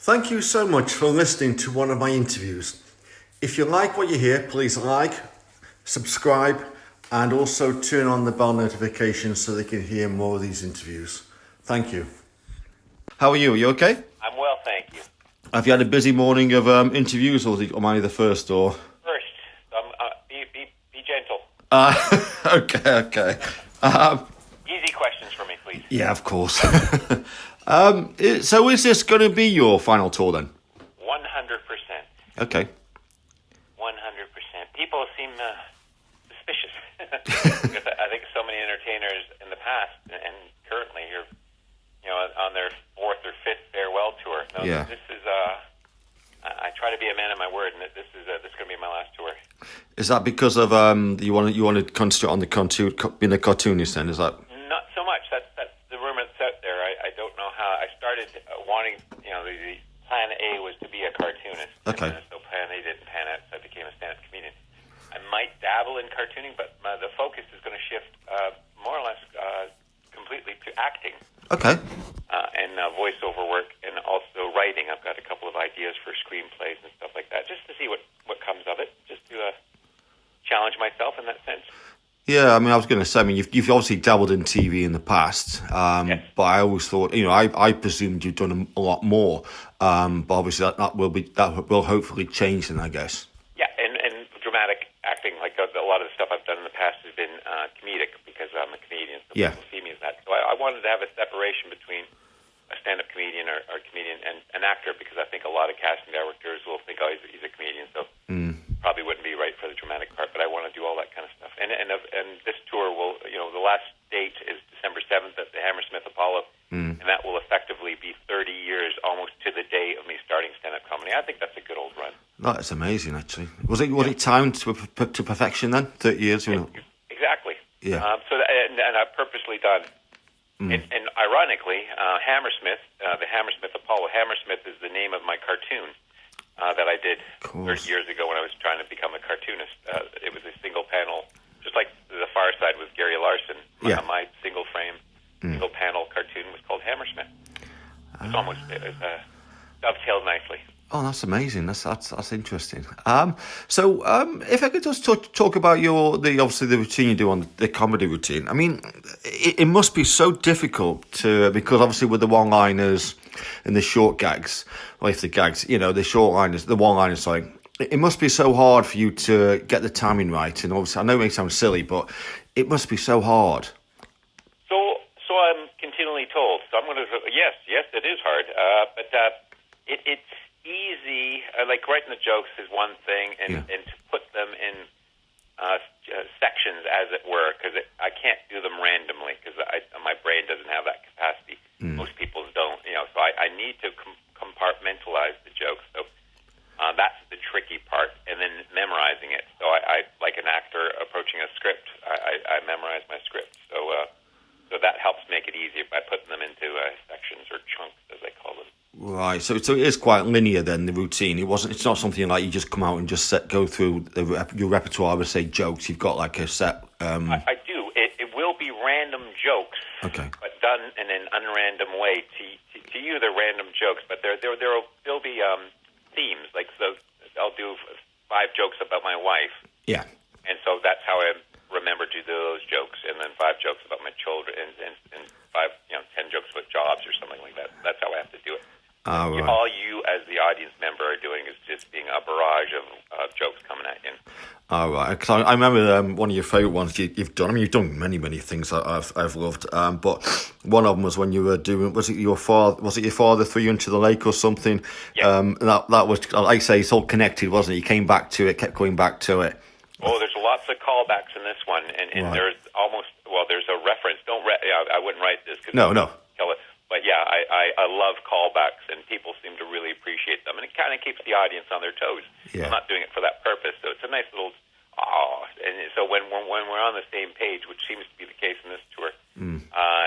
Thank you so much for listening to one of my interviews. If you like what you hear, please like, subscribe, and also turn on the bell notifications so they can hear more of these interviews. Thank you. How are you? Are you okay? I'm well, thank you. Have you had a busy morning of interviews, or am I the first? Or First, be gentle. Okay. Easy questions for me, please. Yeah, of course. So is this going to be your final tour then? 100%. Okay. 100%. People seem suspicious. Because I think so many entertainers in the past and currently are, on their fourth or fifth farewell tour. No, Yeah. This is. I try to be a man of my word, and this is going to be my last tour. Is that because of you want to concentrate on being a cartoonist? Then is that? Not so much. That's the rumor that's out there. I don't know how. I started wanting. The plan A was to be a cartoonist. Okay. And so plan A didn't pan out, so I became a stand-up comedian. I might dabble in cartooning, but the focus is going to shift more or less completely to acting. Okay. And voiceover work, and also writing. I've got a couple of ideas for screenplays and stuff like that, just to see what comes of it, just to challenge myself in that sense. Yeah, I mean, I was going to say, you've obviously dabbled in TV in the past, Yes. but I always thought, I presumed you'd done a lot more, but obviously that will hopefully change then, I guess. Yeah, and dramatic acting, like a lot of the stuff I've done in the past has been comedic, because I'm a comedian, so Yeah. people see me as that. So I wanted to have a separation between a stand-up comedian or comedian and an actor, because I think a lot of casting directors will think, oh, he's a comedian, so probably wouldn't be right for the dramatic part, but I want to do all that kind of stuff. And this tour will, the last date is December 7th at the Hammersmith Apollo, and that will effectively be 30 years, almost to the day of me starting stand-up comedy. I think that's a good old run. That's amazing, actually. Was it timed to perfection then? 30 years, Exactly. Yeah. And I've purposely done. And ironically, Hammersmith, the Hammersmith Apollo, Hammersmith is the name of my cartoon that I did 30 years ago when I was trying to become a cartoonist. It was a single panel, just like The Far Side with Gary Larson. Yeah. My single frame, single panel cartoon was called Hammersmith. It's almost dovetailed nicely. Oh, that's amazing. That's interesting. So if I could just talk about obviously the routine you do on the comedy routine. I mean, it must be so difficult because obviously with the one-liners and the short gags, or if the gags, the short-liners, the one-liners, sorry, it must be so hard for you to get the timing right. And obviously, I know it may sound silly, but it must be so hard. So I'm continually told. So I'm going to yes, it is hard, but it's easy. Like writing the jokes is one thing, and to put them in sections, as it were, because I can't do them randomly, because my brain doesn't have that capacity. Most people's don't. So I need to compartmentalize the jokes. So that's the tricky part, and then memorizing it. So I like an actor approaching a script. I memorize my script. So that helps make it easier by putting them into sections or chunks, as I call them. Right, so it is quite linear then, the routine. It's not something like you just come out and just go through your repertoire of, say, jokes. You've got like a set. I do. It will be random jokes, okay, but done in an unrandom way. To you, they're random jokes, but there'll be themes. Like, so I'll do 5 jokes about my wife. Yeah, and so that's how I remember to do those jokes, and then 5 jokes about my children, and 10 jokes about jobs or something like that. That's how I have to do it. Right. All you, as the audience member, are doing is just being a barrage of jokes coming at you. All right, because I remember one of your favourite ones you've done. I mean, you've done many things that I've loved. But one of them was when you were doing. Was it your father threw you into the lake or something? Yeah. That was, like I say, it's all connected, wasn't it? You came back to it, kept going back to it. Oh, there's lots of callbacks in this one, and right. There's there's a reference. I wouldn't write this because no. Tell it. But yeah, I love callbacks, and people seem to really appreciate them, and it kind of keeps the audience on their toes. Yeah. I'm not doing it for that purpose, so it's a nice little and so when we're on the same page, which seems to be the case in this tour,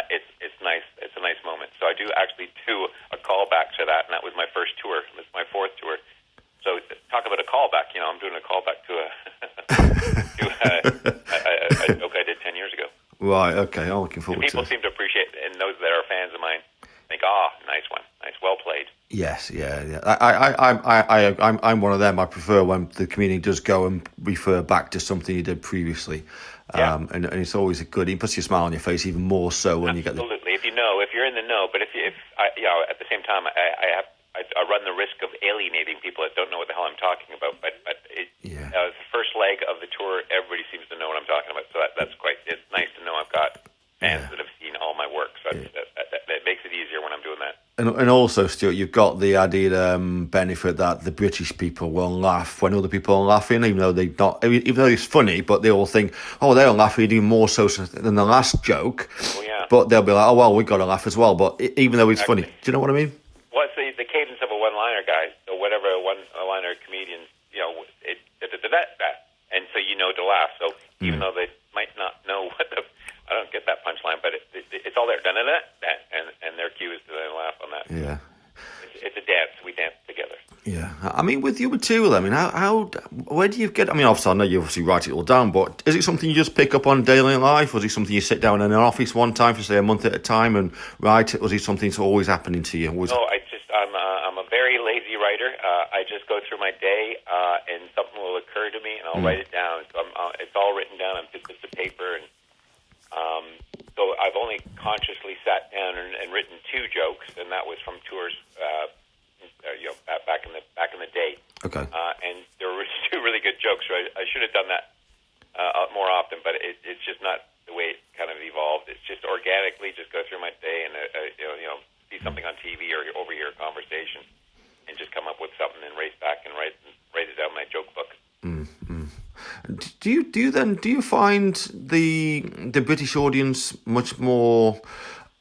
it's nice. It's a nice moment. So I do actually do a callback to that, and that was my first tour. It's my 4th tour. So talk about a callback. I'm doing a callback to a joke I did 10 years ago. Right. Okay. I'm looking forward to it. People seem to appreciate it, and those that are fans of mine think, nice one, nice, well played. played. Yes, yeah. I'm one of them. I prefer when the comedian does go and refer back to something you did previously. And it's always a good. It puts your smile on your face even more so when you get the. Absolutely, if you're in the know. But if at the same time, I run the risk of alienating people that don't know what the hell I'm talking about. But the first leg of the tour, everybody seems to know what I'm talking about. So that's quite. It's nice to know I've got fans that have seen all my work. So that makes it easier when I'm doing that. And also, Stuart, you've got the added benefit that the British people will laugh when other people are laughing, even though even though it's funny, but they all think, oh, they're laughing even more so than the last joke. Oh, yeah. But they'll be like, oh, well, we've got to laugh as well. But even though it's funny, do you know what I mean? Well, it's the cadence of a one-liner guy. So whatever a one-liner comedian, and so you know to laugh. So even though they might not know I don't get that punchline, but it's all there. And their cue is to then laugh on that. Yeah. It's a dance. We dance together. Yeah. I mean, with your material, I mean, where do you get, I mean, obviously, I know you obviously write it all down, but is it something you just pick up on daily life? Or is it something you sit down in an office one time for, say, a month at a time and write it? Or is it something that's always happening to you? No, I'm a very lazy writer. I just go through my day, and something will occur to me, and I'll write it down. So it's all written down on bits of paper, and so I've only consciously sat down and written 2 jokes, and that was from tours, back in the day. Okay. And there were 2 really good jokes. So I should have done that more often, but it's just not the way it kind of evolved. It's just organically, just go through my day and see something on TV or overhear a conversation, and just come up with something and race back and write it down in my joke book. Do you find the British audience much more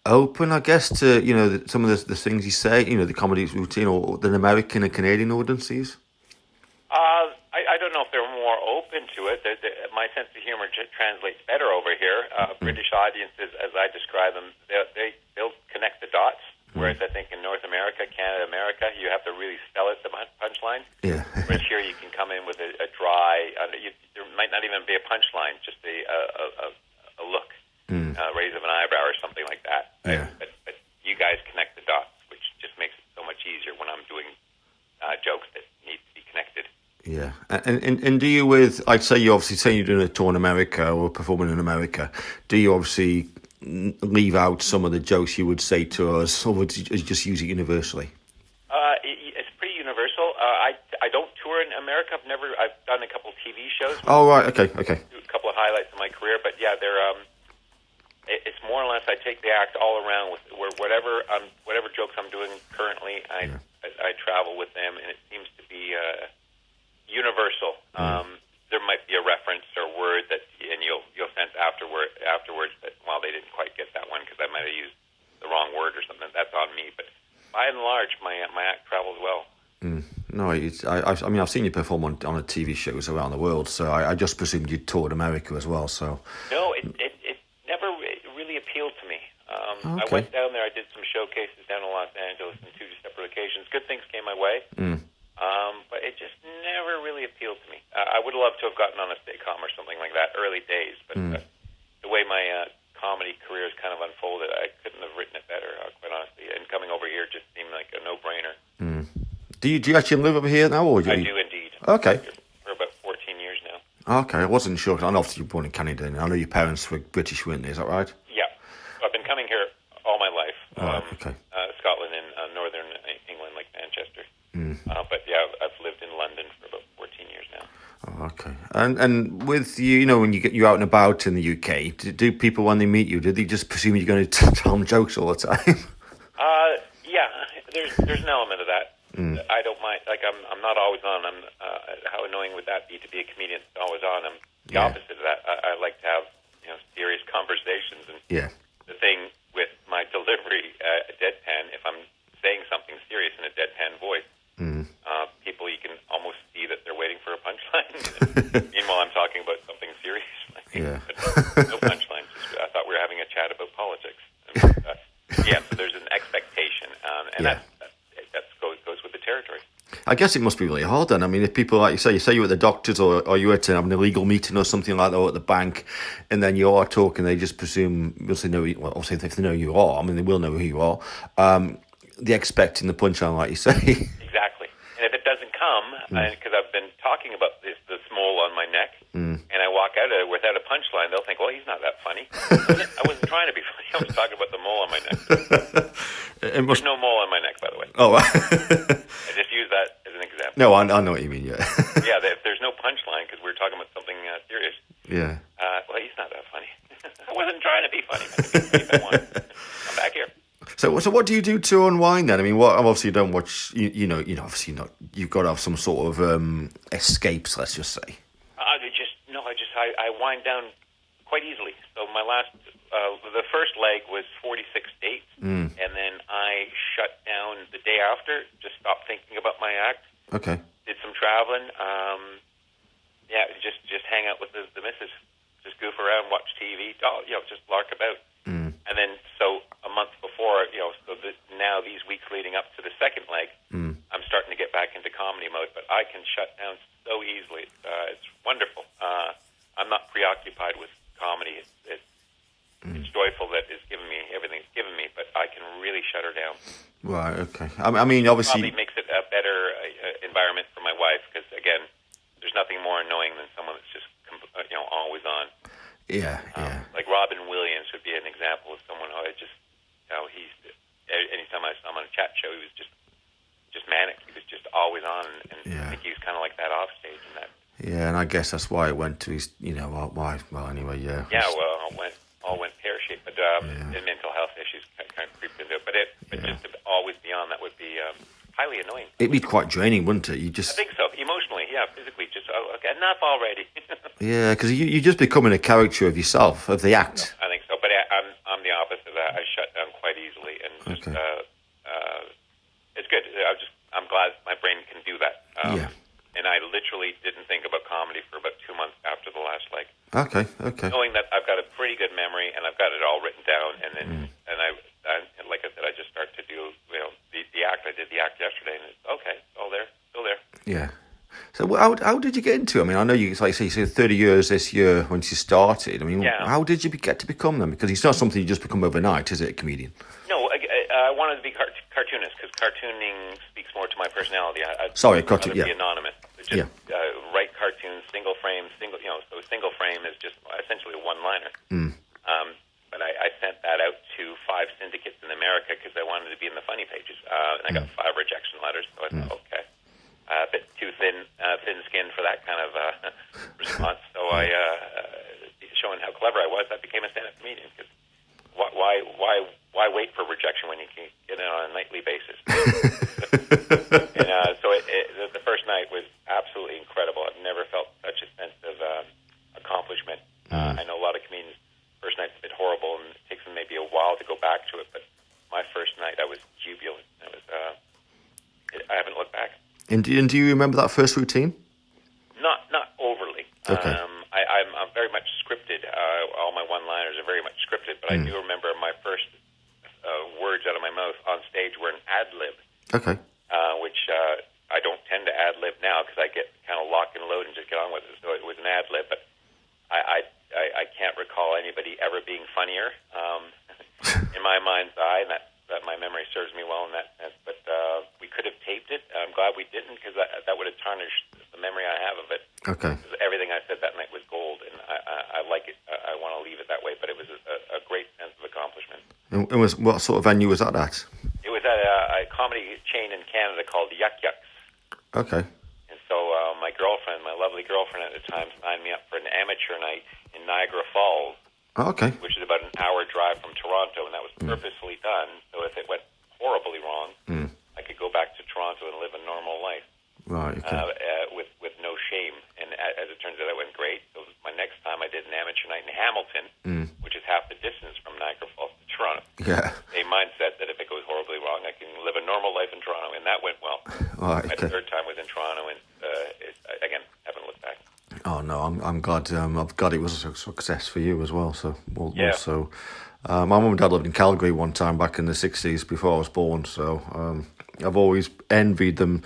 open, I guess, to some of the things you say, the comedy routine, or than American and Canadian audiences? I don't know if they're more open to it. My sense of humor translates better over here. British audiences, as I describe them, they'll connect the dots. Whereas I think in North America, Canada, America, you have to really spell it, the punchline. Yeah. Whereas here you can come in with a dry, there might not even be a punchline, just a look, raise of an eyebrow or something like that. Yeah. But you guys connect the dots, which just makes it so much easier when I'm doing jokes that need to be connected. Yeah, and do you, with, I'd say you obviously say you're doing a tour in America or performing in America, do you obviously leave out some of the jokes you would say to us, or would you just use it universally? It's pretty universal. I don't tour in America. I've done a couple of TV shows. Oh, right, okay. A couple of highlights of my career, but yeah, it's more or less I take the act all around with whatever jokes I'm doing currently. I travel with them, and it seems to be universal. There might be a reference or word and you'll sense afterwards that, well, they didn't quite get that one because I might have used the wrong word or something. That's on me. But by and large, my act travels well. No, I mean, I've seen you perform on TV shows around the world, so I just presumed you'd toured America as well. So no, it never really appealed to me. Okay. I went down there. I did some showcases down in Los Angeles on 2 separate occasions. Good things came my way. But it just never really appealed to me. I would love to have gotten on a sitcom or something like that early days, but the way my comedy career has kind of unfolded, I couldn't have written it better, quite honestly. And coming over here just seemed like a no-brainer. Do you actually live over here now? Or I do indeed. Okay. For about 14 years now. Okay, I wasn't sure. I know obviously you were born in Canada, and I know your parents were British, weren't they? Is that right? Yeah. I've been coming here all my life. Okay. Scotland and northern England, like Manchester. But yeah, I've lived in London for about 14 years now. Oh, okay. And with you, when you're out and about in the UK, do people, when they meet you, do they just presume you're going to tell them jokes all the time? Yeah, there's an element of that. I don't mind. Like I'm not always on. How annoying would that be to be a comedian that's always on? I'm the opposite of that. I like to have serious conversations. And the thing with my delivery, deadpan, if I'm saying something serious in a deadpan voice, people, you can almost see that they're waiting for a punchline. Meanwhile, I'm talking about something serious. No punchline. I thought we were having a chat about politics. So there's an expectation, and that goes with the territory. I guess it must be really hard then. I mean, if people, like you say you're at the doctor's or you're at an illegal meeting or something like that, or at the bank, and then you are talking, they just presume, obviously if they know who you are, I mean, they will know who you are. the expecting the punchline, like you say. Exactly. And if it doesn't come, because I've been talking about this mole on my neck, and I walk out of it without a punchline, they'll think, well, he's not that funny. I wasn't trying to be funny. I was talking about the mole on my neck. There's no mole on my neck, by the way. Oh, I just use that as an example. no, I know what you mean. Yeah. Yeah, if there's no punchline because we're talking about something serious. Yeah. Well, he's not that funny. I wasn't trying to be funny. I can be funny if I want. I'm back here. So what do you do to unwind then? I mean, what obviously you don't watch. You know, obviously not. You've got to have some sort of escapes. Let's just say. I wind down quite easily. So my last, the first leg was 46 dates, and then I shut down the day after. Just stopped thinking about my act. Okay. Did some traveling. Just hang out with the missus. Just goof around, watch TV. Just lark about. And then, so a month before, now these weeks leading up to the second leg, I'm starting to get back into comedy mode. But I can shut down so easily. It's wonderful. I'm not preoccupied with comedy. It's joyful that it's given me everything it's given me, but I can really shut her down. Right. Okay. I mean, obviously, probably makes it a better environment for my wife because, again, there's nothing more annoying than someone that's just always on. Yeah. Like Robin Williams would be an example of someone who I just, he's anytime I saw him on a chat show, he was just manic. He was just always on, and I think he was kind of like that off stage and that. Yeah, and I guess that's why it went to his, why. Well, anyway, yeah. Yeah, well, all went pear shaped, but the mental health issues kind of creeped into it. But just to always be on, that would be highly annoying. It'd be quite draining, wouldn't it? I think so, emotionally, yeah, physically, just okay, enough already. Yeah, because you just becoming a character of yourself, of the act. I think so, but I'm the opposite of that. I shut down quite easily, and just it's good. I'm glad my brain can do that. And I literally didn't think about comedy for about 2 months after the last leg. Okay. Knowing that I've got a pretty good memory and I've got it all written down, and then and like I said, I just started to do the act. I did the act yesterday, and it's okay, still there. Yeah. So how did you get into it? I mean, I know you say 30 years this year when you started. I mean, how did you get to become them? Because it's not something you just become overnight, is it, a comedian? No, I wanted to be cartoonist because cartooning speaks more to my personality. Sorry, got you. Be anonymous. Just write cartoons, single frame. So single frame is just essentially a one-liner. But I sent that out to 5 syndicates in America because I wanted to be in the funny pages. And I got 5 rejection letters. So I thought, okay, a bit too thin-skinned for that kind of response. So showing how clever I was, I became a stand-up comedian. Because why wait for rejection when you can get it on a nightly basis? And so the first night was absolutely incredible. I've never felt such a sense of accomplishment. I know a lot of comedians, first night's a bit horrible, and it takes them maybe a while to go back to it. But my first night, I was jubilant. I haven't looked back. And do you remember that first routine? Not overly. Okay. I'm very much scripted. All my one-liners are very much scripted, but I do remember my first words out of my mouth on stage were an ad-lib. Okay. Which I don't tend to ad-lib now because I get kind of lock and load and just get on with it. So it was an ad-lib, but I can't recall anybody ever being funnier in my mind's eye, and that my memory serves me well in that sense. But we could have taped it. I'm glad we didn't because that would have tarnished the memory I have of it. Okay. Everything I said that night was gold, and I like it. I want to leave it that way, but it was a great sense of accomplishment. And what sort of venue was that at? It was at a comedy chain in Canada called Yuck Yucks. Okay. And so my lovely girlfriend at the time, signed me up for an amateur night in Niagara Falls. Oh, okay. Which is about an hour drive from Toronto, and that was purposefully done. So if it went horribly wrong, I could go back to Toronto and live a normal life. Right. Okay. With no shame. And as it turns out, it went great. So my next time I did an amateur night in Hamilton, which is half the distance from Niagara Falls to Toronto. Yeah. A mindset that if it goes horribly wrong, I can live a normal life in Toronto, and that went well. Right. My third time was in Toronto, and again, haven't looked back. Oh no, I'm glad. I've glad it was a success for you as well. So also, my mum and dad lived in Calgary one time back in the '60s before I was born. So I've always envied them.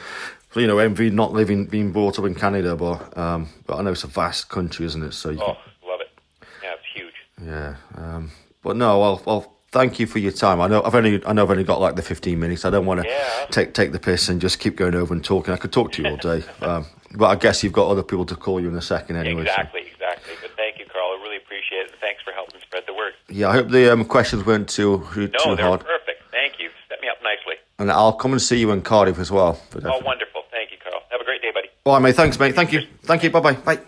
Envied not being brought up in Canada, but I know it's a vast country, isn't it? So love it. Yeah, it's huge. Yeah, but no, I'll thank you for your time. I know I've only got like the 15 minutes. I don't want to Yeah. take the piss and just keep going over and talking. I could talk to you all day, but I guess you've got other people to call you in a second anyway. Exactly. But thank you, Carl. I really appreciate it. Thanks for helping spread the word. Yeah, I hope the questions weren't too No, they're hard. perfect. Thank you. Set me up nicely. And I'll come and see you in Cardiff as well. Oh, wonderful. Thank you, Carl. Have a great day, buddy. All right, mate. Thanks, mate. Thank you. Bye-bye. Bye.